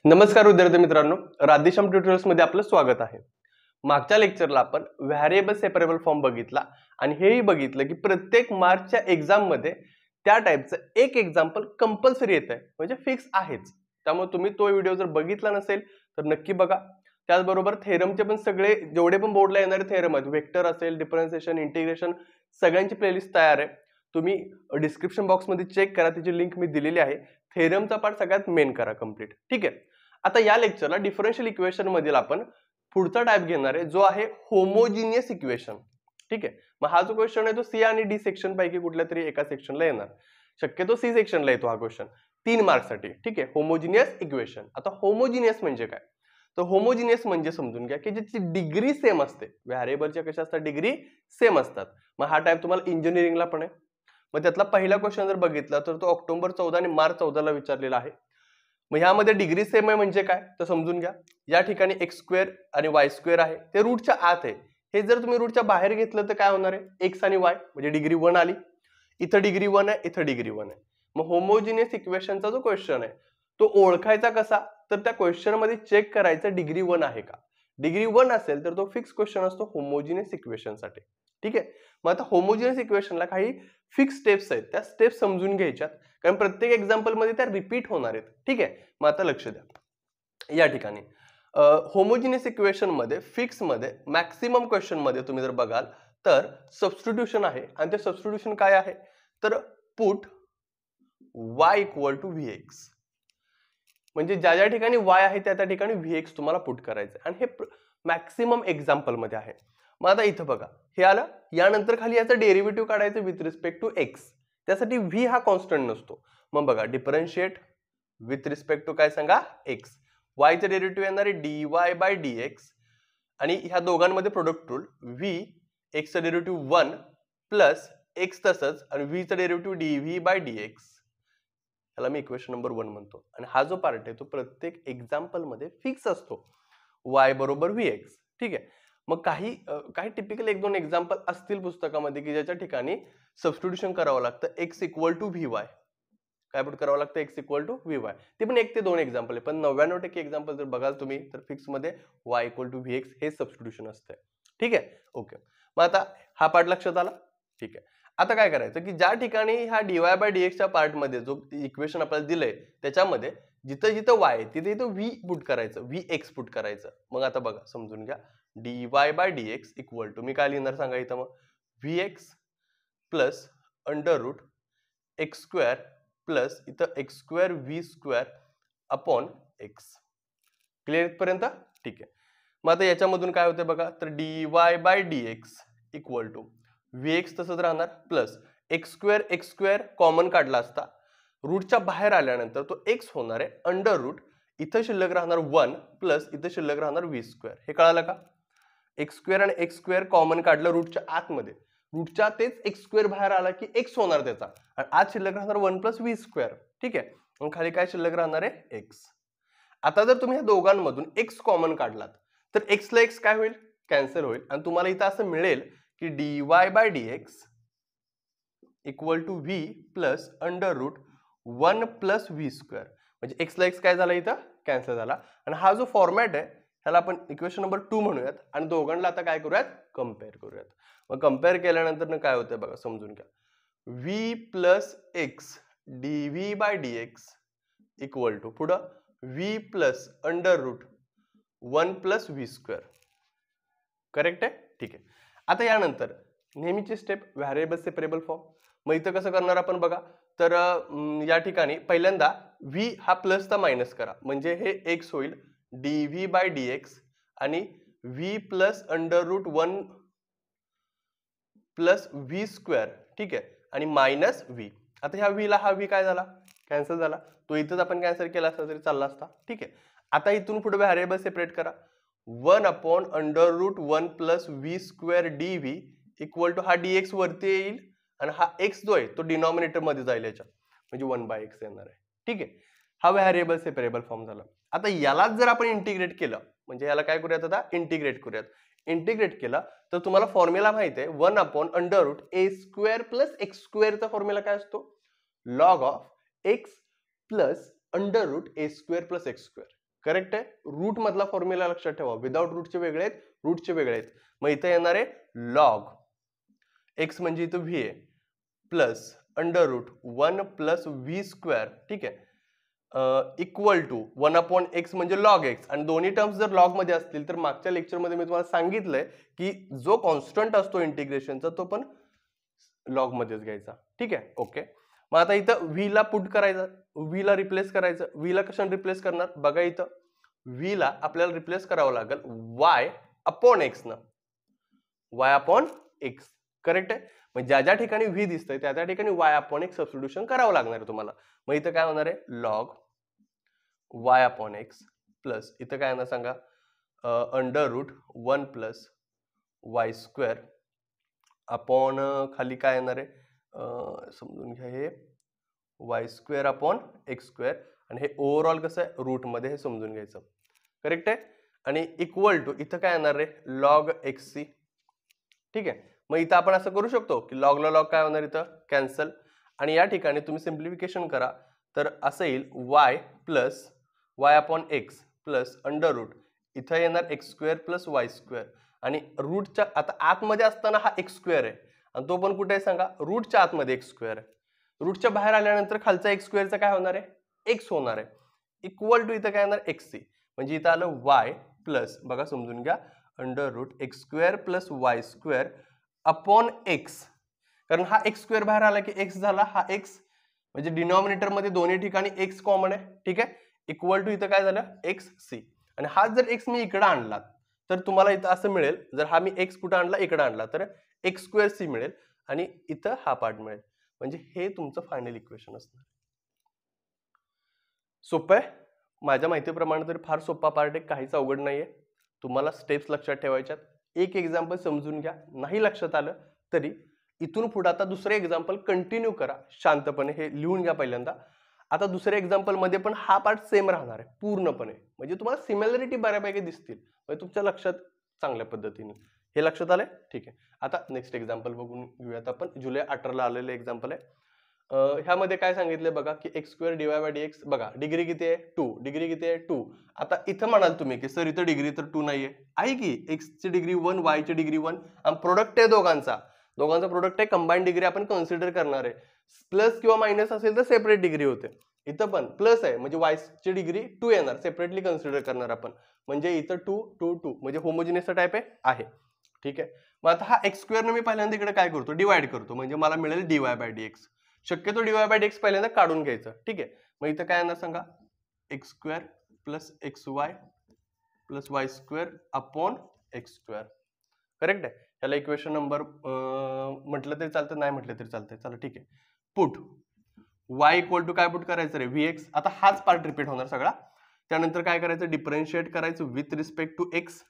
नमस्कार विद्यार्थी मित्रांनो, राधेश्याम ट्युटोरियल्स मध्ये आपलं स्वागत आहे. मागच्या लेक्चरला आपण व्हेरिएबल सेपरेबल फॉर्म बघितला आणि हेही बघितलं की प्रत्येक मार्चच्या एक्झाम मध्ये त्या टाइपचं एक एक्झाम्पल कंपल्सरी येत आहे, म्हणजे फिक्स आहेच. त्यामुळे तुम्ही तो व्हिडिओ जर बघितला नसेल तर नक्की बघा. त्याचबरोबर थेरमचे पण सगळे जेवढे पण बोर्डला येणारे थेरम आहेत, वेक्टर असेल, डिफरन्शिएशन, इंटिग्रेशन, सगळ्यांची प्लेलिस्ट तयार आहे. तुम्ही डिस्क्रिप्शन बॉक्स मध्ये चेक करा, त्याची लिंक मी दिलेली आहे. थेरमचा पार्ट सगळ्यात मेन करा कंप्लीट. ठीक आहे. आता या लेक्चरला डिफरन्शियल इक्वेशन मधील आपण पुढचा टाइप घेणार आहे, जो आहे होमोजिनियस इक्वेशन. ठीक आहे. मग हा जो क्वेश्चन आहे तो सी आणि डी सेक्शन पैकी कुठल्या तरी एका सेक्शनला येणार. शक्यतो सी सेक्शनला येतो हा क्वेश्चन 3 मार्क्ससाठी. ठीक आहे. Homogeneous equation. आता होमोजिनियस म्हणजे काय? तर होमोजिनियस म्हणजे समजून घ्या की ज्याची डिग्री सेम असते. व्हेरिएबलच्या कशा असतात? डिग्री सेम असतात. मग हा टाइप तुम्हाला इंजिनिअरिंगला पण आहे. मग त्यातला पहिला क्वेश्चन जर बघितला तर तो ऑक्टोबर 14 आणि मार्च 14 ला विचारलेला आहे. मग ह्यामध्ये डिग्री सेम आहे म्हणजे काय तर समजून घ्या. या ठिकाणी एक्स स्क्वेअर आणि वाय स्क्वेअर आहे, ते रूटच्या आत आहे. हे जर तुम्ही रूटच्या बाहेर घेतलं तर काय होणार आहे? एक्स आणि वाय म्हणजे डिग्री 1 आली. इथं डिग्री 1 आहे, इथं डिग्री 1 आहे. मग होमोजिनियस इक्वेशनचा जो क्वेश्चन आहे तो ओळखायचा कसा? तर त्या क्वेश्चन मध्ये चेक करायचं डिग्री 1 आहे का. डिग्री 1 असेल तर तो फिक्स क्वेश्चन असतो होमोजिनियस इक्वेशनसाठी. ठीक आहे. मग आता होमोजिनियस इक्वेशनला काही फिक्स स्टेप्स आहेत, त्या स्टेप्स समजून घ्यायच्यात, कारण प्रत्येक एक्झाम्पल मध्ये त्या रिपीट होणार आहेत. ठीक आहे. मग आता लक्ष द्या. या ठिकाणी होमोजिनियस इक्वेशन मध्ये फिक्स मध्ये मॅक्सिमम क्वेश्चन मध्ये तुम्ही जर बघाल तर सबस्टिट्यूशन आहे. आणि ते सबस्टिट्यूशन काय आहे? तर put y equal to vx. म्हणजे ज्या ज्या ठिकाणी y आहे त्या त्या ठिकाणी vx तुम्हाला पुट करायचं आणि हे मॅक्सिमम एक्झाम्पल मध्ये आहे. मग आता इथं बघा, हे आलं. यानंतर खाली याचं डेरिव्हेटिव्ह काढायचं विथ रिस्पेक्ट टू x. त्यासाठी v हा कॉन्स्टंट नसतो. मग बघा, डिफरन्शिएट विथ रिस्पेक्ट टू काय सांगा? x. y चं डेरिव्हेटिव्ह येणार आहे dy/dx आणि ह्या दोघांमध्ये प्रोडक्ट रूल v x चं डेरिव्हेटिव्ह 1 प्लस x तसंच आणि v चं डेरिव्हेटिव्ह dv/dx. ह्याला मी इक्वेशन नंबर 1 म्हणतो. आणि हा जो पार्ट आहे तो प्रत्येक एक्झाम्पल मध्ये फिक्स असतो, y बरोबर vx. ठीक आहे. मग काही टिपिकल 1-2 एक्झाम्पल असतील पुस्तकामध्ये की ज्याच्या ठिकाणी सबस्टिट्यूशन करावं लागतं x इक्वल टू vy. काय पुट करावं लागतं? x equal to vy. ते पण 1 ते 2 एक्झाम्पल आहे, पण 99% एक्झाम्पल जर बघाल तुम्ही तर फिक्स मध्ये y इक्वल टू vx हे सबस्टिट्यूशन असतं. ठीक आहे. ओके. मग आता हा पार्ट लक्षात आला. ठीक आहे. आता काय करायचं की ज्या ठिकाणी हा dy/dx च्या पार्ट मध्ये जो इक्वेशन आपल्याला दिलंय त्याच्यामध्ये जिथं जिथं y तिथे इथं v पुट करायचं, vx पुट करायचं. मग आता बघा, समजून घ्या. dy/dx इक्वल टू मी काय लिहिणार सांगा इथं? मग vx plus under root x square plus इथं x square v square upon x. Clear इथपर्यंत? ठीक आहे. मग आता याच्यामधून काय होतं बघा, तर dy/dx इक्वल टू vx तसंच राहणार प्लस एक्स स्क्वेअर कॉमन काढला असता रूटच्या बाहेर आल्यानंतर तो x होणार आहे अंडर रूट इथं शिल्लक राहणार 1 प्लस इथं शिल्लक राहणार व्ही स्क्वेअर. हे कळालं का? एक्स स्क्वेअर आणि एक्स स्क्वेअर कॉमन काढलं रूटच्या आतमध्ये, रूटच्या तेच एक्स स्क्वेअर बाहेर आला की एक्स होणार त्याचा आणि आत शिल्लक राहणार 1 प्लस व्ही स्क्वेअर. ठीक आहे. मग खाली काय शिल्लक राहणार आहे? एक्स. आता जर तुम्ही या दोघांमधून एक्स कॉमन काढलात तर एक्स ला एक्स काय होईल? कॅन्सल होईल आणि तुम्हाला इथं असं मिळेल की dy/dx equal to v plus under root 1 plus v square. म्हणजे एक्स ला एक्स काय झाला? इथं कॅन्सल झाला. आणि हा जो फॉर्मॅट आहे ह्याला आपण इक्वेशन नंबर 2 म्हणूयात आणि दोघांना आता काय करूयात? कम्पेअर करूयात. मग कम्पेअर केल्यानंतर काय होतंय बघा, समजून घ्या. v plus x dv/dx equal to पुढं v plus under root 1 plus v square. Correct आहे? ठीक आहे. आता यानंतर नेहमीची स्टेप व्हेरिएबल सेपरेबल फॉर्म. मग इथं कसं करणार आपण बघा, तर या ठिकाणी पहिल्यांदा v हा प्लसचा मायनस करा, म्हणजे हे x होईल dv/dx आणि v plus under root 1 plus v square. ठीक आहे. आणि मायनस v. आता ह्या v ला हा v काय झाला? कॅन्सल झाला. तो इथंच आपण कॅन्सल केला असता तरी चालला असता. ठीक आहे. आता इथून पुढे व्हेरिएबल सेपरेट करा. 1 upon under root 1 plus v square dv equal to हा dx वरती येईल आणि हा x जो आहे तो डिनॉमिनेटर मध्ये जाईल याच्या, म्हणजे 1/x येणार आहे. ठीक आहे. हा व्हेरिएबल सेपरेबल फॉर्म झाला. आता यालाच जर आपण इंटिग्रेट केलं, म्हणजे याला काय करूयात? आता इंटिग्रेट करूयात. इंटिग्रेट केला तर तुम्हाला फॉर्म्युला माहिती आहे 1 upon under root a square plus x स्क्वेअरचा फॉर्म्युला काय असतो? Log of x plus under root a square plus x square. Correct आहे. रूट मधला फॉर्म्युला लक्षात ठेवा, विदाउट रूटचे वेगळे आहेत, रूटचे वेगळे आहेत. मग इथं येणार आहे लॉग एक्स म्हणजे इथं व्ही आहे plus under root 1 plus v square, ठीक आहे, इक्वल टू 1/x म्हणजे लॉग एक्स. आणि दोन्ही टर्म्स जर लॉग मध्ये असतील तर मागच्या लेक्चरमध्ये मी तुम्हाला सांगितलंय की जो कॉन्स्टंट असतो इंटिग्रेशनचा तो पण लॉग मध्येच घ्यायचा, ठीक आहे. ओके, मग आता इथं व्ही ला पुट करायचं, व्ही ला रिप्लेस करायचं. व्ही ला कशाने रिप्लेस करणार बघा, इथं व्ही ला आपल्याला रिप्लेस करावं लागेल वाय अपॉन एक्स न, वाय अपॉन एक्स. करेक्ट आहे. मग ज्या ज्या ठिकाणी व्ही दिसतंय त्या त्या ठिकाणी वाय अपॉन एक्स सबस्टिट्यूशन करावं लागणार आहे तुम्हाला. मग इथं काय होणार आहे log y upon x plus इथं काय येणार सांगा under root 1 plus y square upon खाली काय येणार आहे समजून घ्या, हे y square upon x square, आणि हे ओव्हरऑल कसं आहे रूट मध्ये हे समजून घ्यायचं. करेक्ट आहे. आणि इक्वल टू इथं काय येणार आहे लॉग एक्स सी, ठीक आहे. मग इथं आपण असं करू शकतो की लॉगला लॉग काय होणार इथं कॅन्सल, आणि या ठिकाणी तुम्ही सिम्प्लिफिकेशन करा तर असं येईल y plus y upon x plus under root इथं येणार x square plus y square, आणि रूटच्या आता आतमध्ये असताना हा एक्स स्क्वेअर आहे आणि तो पण कुठे आहे सांगा रूटच्या आतमध्ये एक्स स्क्वेअर आहे. रूटच्या बाहेर आल्यानंतर खालचा एक्स स्क्वेअरचा काय होणार आहे एक्स होणार आहे, इक्वल टू इथं काय येणार एक्स सी, म्हणजे इथं आलं वाय प्लस बघा समजून घ्या under root x square plus y square upon x, कारण हा एक्स स्क्वेअर बाहेर आला की एक्स झाला, हा एक्स म्हणजे डिनॉमिनेटर मध्ये दोन्ही ठिकाणी एक्स कॉमन आहे, ठीक आहे, इक्वल टू इथं काय झालं एक्स सी. आणि हा जर एक्स मी इकडे आणला तर तुम्हाला इथं असं मिळेल, जर हा मी एक्स कुठं आणला इकडे आणला तर एक्स स्क्वेअर सी मिळेल आणि इथं हा पार्ट मिळेल, म्हणजे हे तुमचं फायनल इक्वेशन असणार. सोपं आहे माझ्या माहितीप्रमाणे, तरी फार सोपा पार्ट आहे, काहीच अवघड नाहीये. तुम्हाला स्टेप्स लक्षात ठेवायच्यात. एक एक्झाम्पल समजून घ्या, नाही लक्षात आलं तरी इथून पुढे आता दुसरं एक्झाम्पल कंटिन्यू करा शांतपणे, हे लिहून घ्या पहिल्यांदा. आता दुसऱ्या एक्झाम्पल मध्ये पण हा पार्ट सेम राहणार आहे पूर्णपणे, म्हणजे तुम्हाला सिमिलरिटी बऱ्यापैकी दिसतील, म्हणजे तुमच्या लक्षात चांगल्या पद्धतीने. हे लक्षात आलंय, ठीक आहे. आता नेक्स्ट एक्झाम्पल बघून घेऊयात आपण. जुलै 18 ला आलेलं एक्झाम्पल आहे. ह्यामध्ये काय सांगितलंय बघा की x square dy by dx, बघा डिग्री किती आहे 2, डिग्री किती आहे 2. आता इथं म्हणाल तुम्ही की सर इथं डिग्री तर 2 नाहीये, आहे की एक्स ची डिग्री 1 वाय ची डिग्री 1 आणि प्रोडक्ट आहे दोघांचा प्रोडक्ट आहे, कंबाईन डिग्री आपण कन्सिडर करणार आहे. प्लस किंवा मायनस असेल तर सेपरेट डिग्री होते. इथं पण प्लस आहे म्हणजे वाय ची डिग्री 2 येणार, सेपरेटली कन्सिडर करणार आपण, म्हणजे इथं 2 2 2 म्हणजे होमोजिनियस टाइप आहे, ठीक आहे. मग आता हा एक्स स्क्वेअर मी पहिल्यांदा इकडे काय करतो डिवाइड करतो, म्हणजे मला मिळेल डीवाय बाय डीएक्स. शक्यतो डीवाय बाय डीएक्स पहिल्यांदा काढून घ्यायचं, ठीक आहे. मग इथं काय येणार सांगा x square plus x Y plus y square upon x square. Correct आहे. त्याला इक्वेशन नंबर म्हटलं तरी चालतं, नाही म्हटलं तरी चालतंय, चला ठीक आहे. पुट वाय इक्वल टू काय पुट करायचं रे व्हीएक्स. आता हाच पार्ट रिपीट होणार सगळा. त्यानंतर काय करायचं डिफरन्शिएट करायचं विथ रिस्पेक्ट टू एक्स,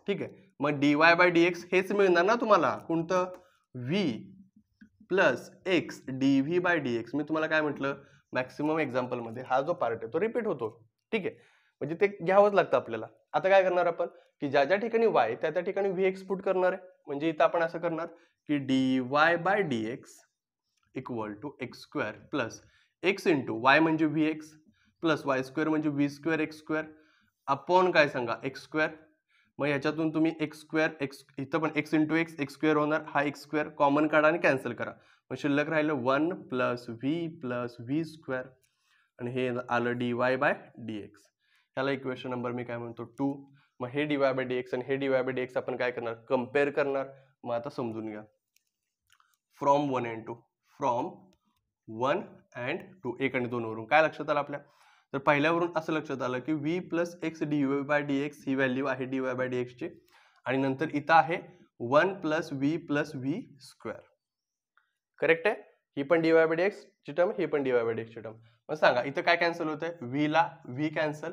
ठीक आहे. मग डीवाय बाय डीएक्स हेच मिळणार ना तुम्हाला, कोणतं v plus x dv by dx. मी तुम्हाला काय म्हटलं मॅक्सिमम एक्झाम्पल मध्ये हा जो पार्ट आहे तो रिपीट होतो, ठीक आहे, म्हणजे ते घ्यावंच लागतं आपल्याला. आता काय करणार आपण की ज्या ज्या ठिकाणी वाय त्या त्या ठिकाणी व्ही एक्स पुट करणार आहे, म्हणजे इथं आपण असं करणार की dy by dx equal to x square plus x into y म्हणजे v x plus y square म्हणजे v square x square upon काय सांगा एक्स स्क्वेअर. मग याच्यातून तुम्ही एक्स स्क्वेअर एक्स इथं पण x into x x square होणार, हा एक्स स्क्वेअर कॉमन काढा आणि कॅन्सल करा, मग शिल्लक राहिलं 1 प्लस व्ही स्क्वेअर आणि हे आलं डीवाय बाय डीएक्स. ह्याला इक्वेशन नंबर मी काय म्हणतो 2. मग हे डीवाय बाय डीएक्स आणि हे डीवाय बाय डीएक्स आपण काय करणार कम्पेअर करणार. मग आता समजून घ्या फ्रॉम 1 and 2, फ्रॉम 1 and 2 1 आणि 2 वरून काय लक्षात आलं आपल्या, तर पहिल्यावरून असं लक्षात आलं की v plus x dy by dx ही व्हॅल्यू आहे डीवाय बाय डीएक्स ची, आणि नंतर इथं आहे 1 प्लस व्ही स्क्वेअर. करेक्ट आहे. ही पण डीवाय बाय डीएक्स ची टर्म, ही पण डीवाय बाय डीएक्स ची टर्म. मग सांगा इथं काय कॅन्सल होतंय, व्ही ला व्ही कॅन्सल,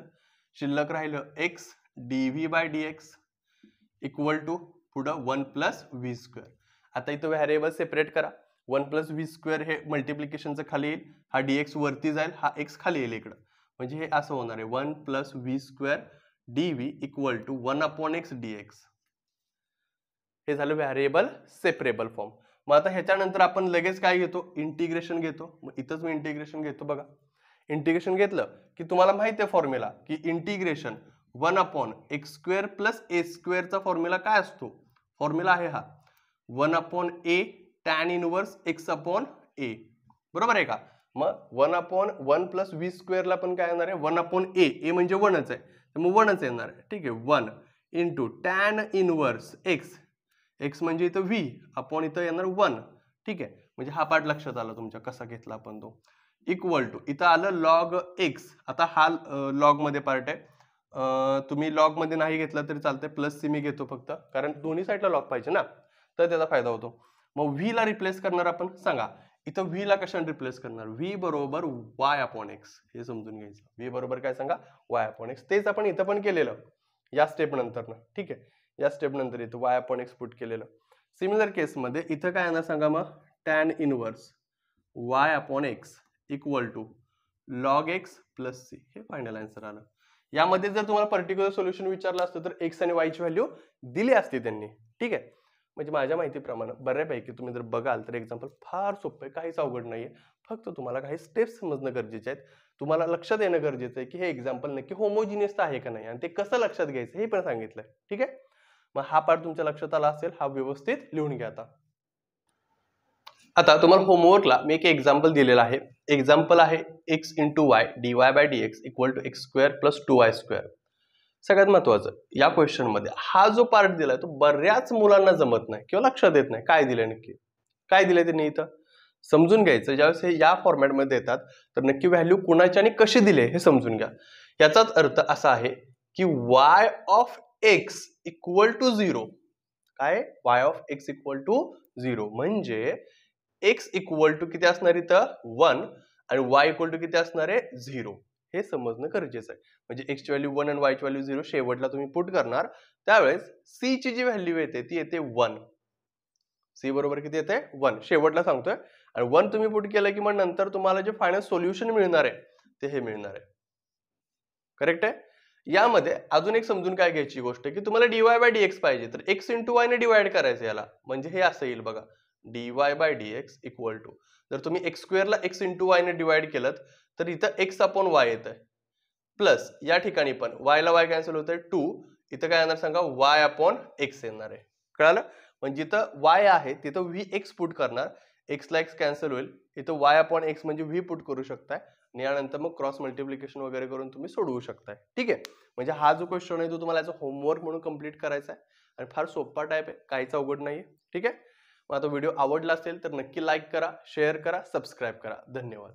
शिल्लक राहिलं x dv by dx equal to पुढं 1 प्लस व्ही स्क्वेअर. आता इथं व्हॅरिएबल सेपरेट करा, 1 प्लस व्ही स्क्वेअर हे मल्टिप्लिकेशनचं खाली येईल, हा डीएक्स वरती जाईल, हा एक्स खाली येईल इकडं, म्हणजे हे असं होणार आहे 1 plus v square dv equal to 1 upon x dx. हे झालं व्हॅरिएबल सेपरेबल फॉर्म. मग आता ह्याच्यानंतर आपण लगेच काय घेतो इंटिग्रेशन घेतो. मग इथंच मी इंटिग्रेशन घेतो बघा. इंटिग्रेशन घेतलं की तुम्हाला माहिती आहे फॉर्म्युला की इंटिग्रेशन 1/x² प्लस a² चा फॉर्म्युला काय असतो. फॉर्म्युला आहे हा 1/a tan इनवर्स x/a. बरोबर आहे का. मग 1/1 प्लस v² ला पण काय येणार आहे 1/a. a म्हणजे 1च आहे तर मग 1च येणार आहे. ठीक आहे 1 इंटू टॅन इनवर्स x म्हणजे इथं v अपॉन इथं येणार 1. ठीक आहे म्हणजे हा पार्ट लक्षात आला तुमच्या कसा घेतला आपण तो. इक्वल टू इथं आलं लॉग x. आता हा लॉग मध्ये पार्ट आहे. तुम्ही लॉग मध्ये नाही घेतला तरी चालतंय प्लस सी मी घेतो फक्त कारण दोन्ही साईडला लॉग पाहिजे ना तर त्याचा फायदा होतो. मग v ला रिप्लेस करणार आपण सांगा. इथं v ला कशाने रिप्लेस करणार v बरोबर y/x हे समजून घ्यायचं. v बरोबर काय सांगा y/x. तेच आपण इथं पण केलेलं या स्टेप नंतर ना. ठीक आहे या स्टेप नंतर इथं y/x पुट केलेलं. सिमिलर केस मध्ये इथं काय येणार सांगा मग tan inverse y/x equal to log x plus c. हे फायनल आन्सर आलं. यामध्ये जर तुम्हाला पर्टिक्युलर सोल्युशन विचारलं असतं तर x आणि y ची व्हॅल्यू दिली असती त्यांनी. ठीक आहे म्हणजे माझ्या माहितीप्रमाणे बऱ्यापैकी तुम्ही जर बघाल तर एक्झाम्पल फार सोपं आहे काहीच अवघड नाहीये. फक्त तुम्हाला काही स्टेप्स समजणं गरजेचे आहेत. तुम्हाला लक्षात येणं गरजेचं आहे की हे एक्झाम्पल नक्की होमोजिनियस आहे का नाही आणि ते कसं लक्षात घ्यायचं हे पण सांगितलंय. ठीक आहे मग हा पार्ट तुमच्या लक्षात आला असेल. हा व्यवस्थित लिहून घ्या. आता तुम्हाला होमवर्कला मी एक एक्झाम्पल दिलेला आहे. एक्झाम्पल आहे x into y dy/dx equal to x² plus 2y². सगळ्यात महत्वाचं या क्वेश्चन मध्ये हा जो पार्ट दिलाय तो बऱ्याच मुलांना जमत नाही किंवा लक्षात येत नाही. काय दिलंय नक्की काय दिलंय त्यांनी इथं समजून घ्यायचं. ज्यावेळेस हे या फॉर्मॅटमध्ये येतात तर नक्की व्हॅल्यू कुणाची आणि कशी दिले हे समजून घ्या. याचाच अर्थ असा आहे की y/x इक्वल टू 0. काय y/x इक्वल टू 0 म्हणजे x इक्वल टू किती असणार इथं 1 आणि y इक्वल टू किती असणार आहे 0. हे समजणं गरजेचं आहे. म्हणजे x ची व्हॅल्यू 1 आणि y ची व्हॅल्यू 0 शेवटला तुम्ही पुट करणार त्यावेळेस c ची जी व्हॅल्यू येते ती येते 1. c बरोबर किती येते 1 शेवटला सांगतोय आणि 1 तुम्ही पुट केलं की मग नंतर तुम्हाला जे फायनल सोल्युशन मिळणार आहे ते हे मिळणार आहे. करेक्ट आहे. यामध्ये अजून एक समजून काय घ्यायची गोष्ट आहे की तुम्हाला dy/dx पाहिजे तर x इंटू y ने डिवाइड करायचं याला. म्हणजे हे असं येईल बघा dy/dx इक्वल टू जर तुम्ही x² ला x इंटू y ने डिवाइड केलं तर इथं x/y येत आहे प्लस या ठिकाणी पण y ला y कॅन्सल होतंय 2. इथं काय येणार सांगा y/x येणार आहे. कळालं. म्हणजे जिथं y आहे तिथं vx पुट करणार x ला x कॅन्सल होईल. इथं y/x म्हणजे v पुट करू शकताय आणि यानंतर मग क्रॉस मल्टिप्लिकेशन वगैरे करून तुम्ही सोडवू शकताय. ठीक आहे म्हणजे हा जो क्वेश्चन आहे तो तुम्हाला याचा होमवर्क म्हणून कंप्लीट करायचा आहे आणि फार सोपा टाईप आहे काहीच अवघड नाहीये. ठीक आहे मग आता व्हिडिओ आवडला असेल तर नक्की लाईक करा शेअर करा सबस्क्राईब करा. धन्यवाद.